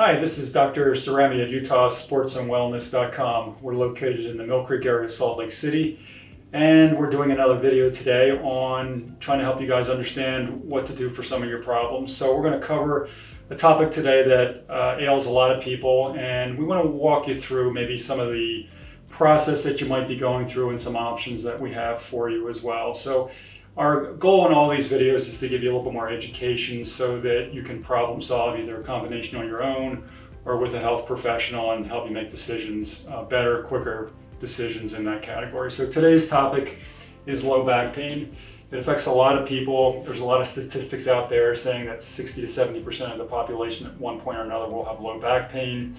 Hi, this is Dr. Cerami at UtahSportsandWellness.com. We're located in the Millcreek area of Salt Lake City, and we're doing another video today on trying to help you guys understand what to do for some of your problems. So we're going to cover a topic today that ails a lot of people, and we want to walk you through maybe some of the process that you might be going through and some options that we have for you as well. So our goal in all these videos is to give you a little bit more education so that you can problem solve either a combination on your own or with a health professional and help you make decisions, better, quicker decisions in that category. So today's topic is low back pain. It affects a lot of people. There's a lot of statistics out there saying that 60 to 70% of the population at one point or another will have low back pain.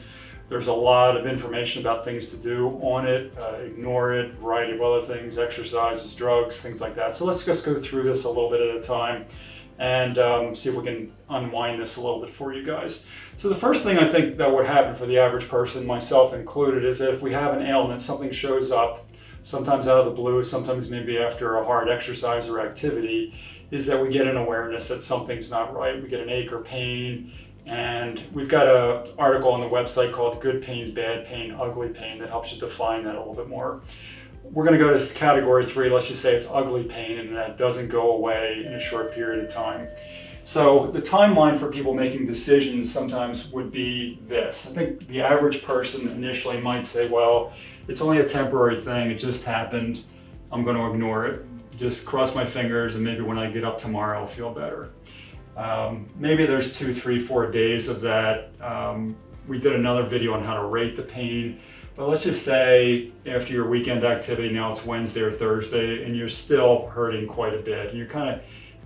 There's a lot of information about things to do on it, ignore it, a variety of other things, exercises, drugs, things like that. So let's just go through this a little bit at a time and see if we can unwind this a little bit for you guys. So the first thing I think that would happen for the average person, myself included, is that if we have an ailment, something shows up, sometimes out of the blue, sometimes maybe after a hard exercise or activity, is that we get an awareness that something's not right. We get an ache or pain. And we've got an article on the website called Good Pain, Bad Pain, Ugly Pain that helps you define that a little bit more. We're going to go to category 3. Let's just say it's ugly pain and that doesn't go away in a short period of time. So the timeline for people making decisions sometimes would be this. I think the average person initially might say, well, it's only a temporary thing. It just happened. I'm going to ignore it. Just cross my fingers and maybe when I get up tomorrow, I'll feel better. Maybe there's 2, 3, 4 days of that. We did another video on how to rate the pain, but let's just say after your weekend activity, now it's Wednesday or Thursday, and you're still hurting quite a bit, and you're kind of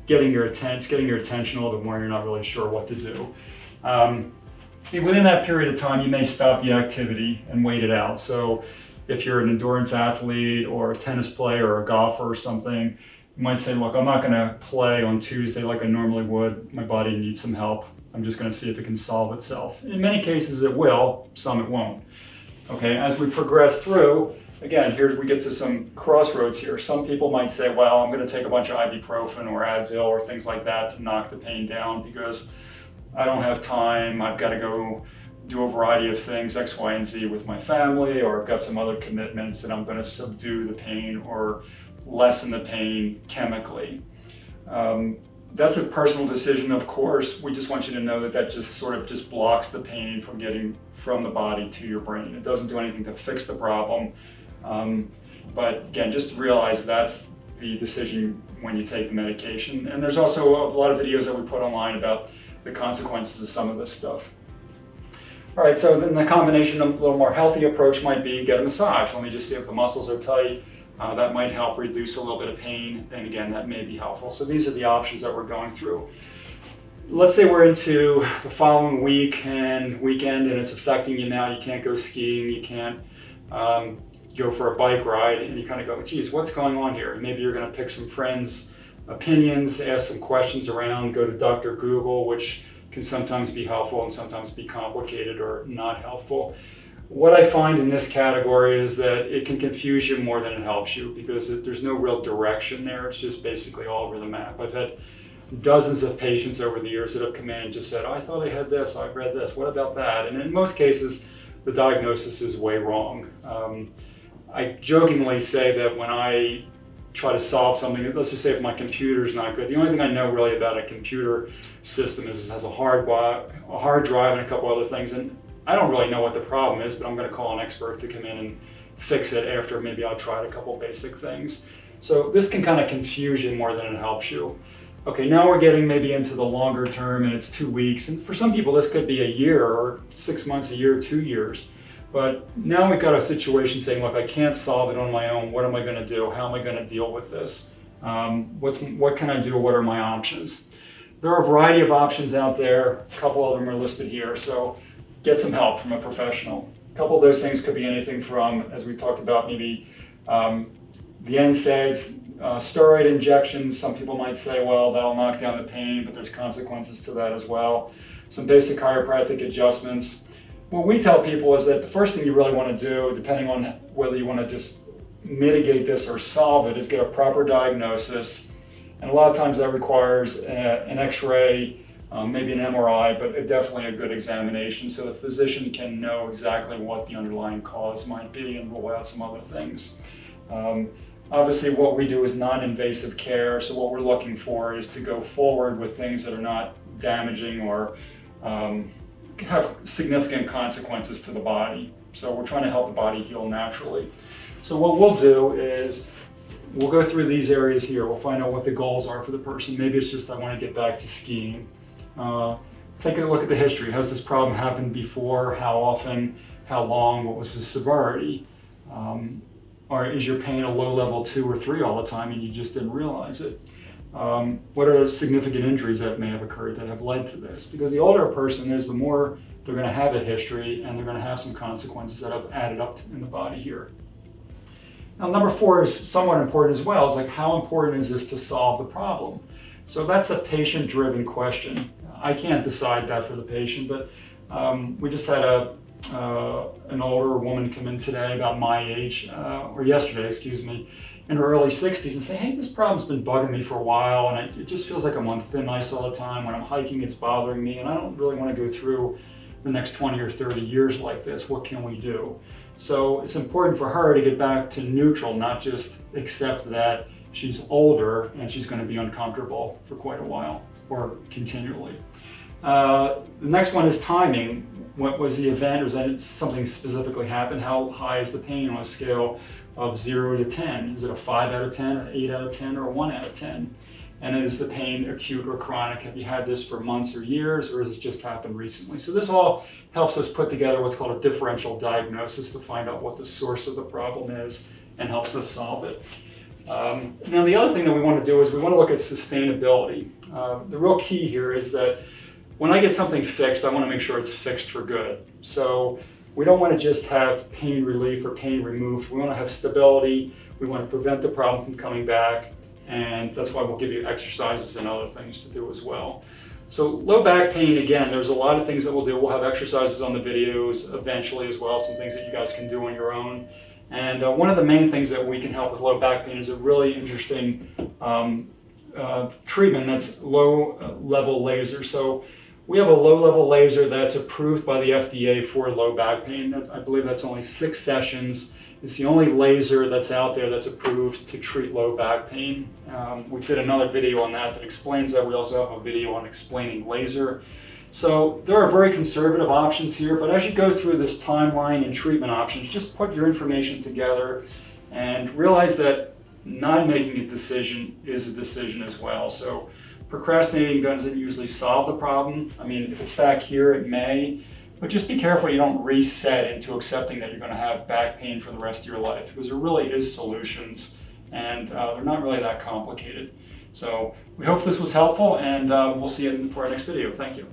getting your attention a little bit more, and you're not really sure what to do. Within that period of time, you may stop the activity and wait it out. So if you're an endurance athlete or a tennis player or a golfer or something, you might say, look, I'm not going to play on Tuesday like I normally would. My body needs some help. I'm just going to see if it can solve itself. In many cases it will, some it won't. Okay, as we progress through, again, here we get to some crossroads here. Some people might say, well, I'm going to take a bunch of ibuprofen or Advil or things like that to knock the pain down because I don't have time. I've got to go do a variety of things, X, Y, and Z with my family, or I've got some other commitments and I'm going to subdue the pain or lessen the pain chemically. That's a personal decision, of course. We just want you to know that that just sort of just blocks the pain from getting from the body to your brain. It doesn't do anything to fix the problem. But again, just realize that's the decision when you take the medication. And there's also a lot of videos that we put online about the consequences of some of this stuff. All right, so then the combination of a little more healthy approach might be get a massage. Let me just see if the muscles are tight. That might help reduce a little bit of pain, and again, that may be helpful. So these are the options that we're going through. Let's say we're into the following week and weekend, and it's affecting you now. You can't go skiing, you can't go for a bike ride, and you kind of go, geez, what's going on here? And maybe you're going to pick some friends' opinions, ask some questions around, go to Dr. Google, which can sometimes be helpful and sometimes be complicated or not helpful. What I find in this category is that it can confuse you more than it helps you because there's no real direction there. It's just basically all over the map. I've had dozens of patients over the years that have come in and just said, oh, I thought I had this, I read this, what about that? And in most cases, the diagnosis is way wrong. I jokingly say that when I try to solve something, let's just say if my computer's not good, the only thing I know really about a computer system is it has a hard drive and a couple other things. And I don't really know what the problem is, but I'm going to call an expert to come in and fix it after maybe I've tried a couple basic things. So this can kind of confuse you more than it helps you. Okay, now we're getting maybe into the longer term and it's 2 weeks. And for some people, this could be a year or 6 months, a year, 2 years. But now we've got a situation saying, look, I can't solve it on my own. What am I going to do? How am I going to deal with this? What can I do? What are my options? There are a variety of options out there. A couple of them are listed here. So get some help from a professional. A couple of those things could be anything from, as we talked about, maybe the NSAIDs, steroid injections. Some people might say, well, that'll knock down the pain, but there's consequences to that as well. Some basic chiropractic adjustments. What we tell people is that the first thing you really want to do, depending on whether you want to just mitigate this or solve it, is get a proper diagnosis. And a lot of times that requires an x-ray, maybe an MRI, but definitely a good examination so the physician can know exactly what the underlying cause might be and rule out some other things. Obviously, what we do is non-invasive care, so what we're looking for is to go forward with things that are not damaging or have significant consequences to the body. So we're trying to help the body heal naturally. So what we'll do is we'll go through these areas here. We'll find out what the goals are for the person. Maybe it's just I want to get back to skiing. Take a look at the history. Has this problem happened before? How often? How long? What was the severity? Or is your pain a low level 2 or 3 all the time and you just didn't realize it? What are the significant injuries that may have occurred that have led to this? Because the older a person is, the more they're going to have a history and they're going to have some consequences that have added up in the body here. Now, number 4 is somewhat important as well. It's like, how important is this to solve the problem? So that's a patient-driven question. I can't decide that for the patient, but we just had an older woman come in today about my age, or yesterday, excuse me, in her early 60s and say, hey, this problem's been bugging me for a while and it just feels like I'm on thin ice all the time. When I'm hiking, it's bothering me and I don't really want to go through the next 20 or 30 years like this. What can we do? So it's important for her to get back to neutral, not just accept that she's older and she's going to be uncomfortable for quite a while or continually. The next one is timing. What was the event, or is that something specifically happened? How high is the pain on a scale of 0 to 10? Is it a 5 out of 10, or 8 out of 10, or a 1 out of 10? And is the pain acute or chronic? Have you had this for months or years, or has it just happened recently? So this all helps us put together what's called a differential diagnosis to find out what the source of the problem is and helps us solve it. Now, the other thing that we want to do is we want to look at sustainability. The real key here is that when I get something fixed, I want to make sure it's fixed for good. So we don't want to just have pain relief or pain removed. We want to have stability. We want to prevent the problem from coming back. And that's why we'll give you exercises and other things to do as well. So low back pain, again, there's a lot of things that we'll do. We'll have exercises on the videos eventually as well, some things that you guys can do on your own. And one of the main things that we can help with low back pain is a really interesting treatment that's low-level laser. So we have a low-level laser that's approved by the FDA for low back pain. I believe that's only 6 sessions. It's the only laser that's out there that's approved to treat low back pain. We did another video on that explains that. We also have a video on explaining laser. So there are very conservative options here, but as you go through this timeline and treatment options, just put your information together and realize that not making a decision is a decision as well. So procrastinating doesn't usually solve the problem. I mean, if it's back here, it may, but just be careful you don't reset into accepting that you're going to have back pain for the rest of your life, because there really is solutions and they're not really that complicated. So we hope this was helpful, and we'll see you for our next video. Thank you.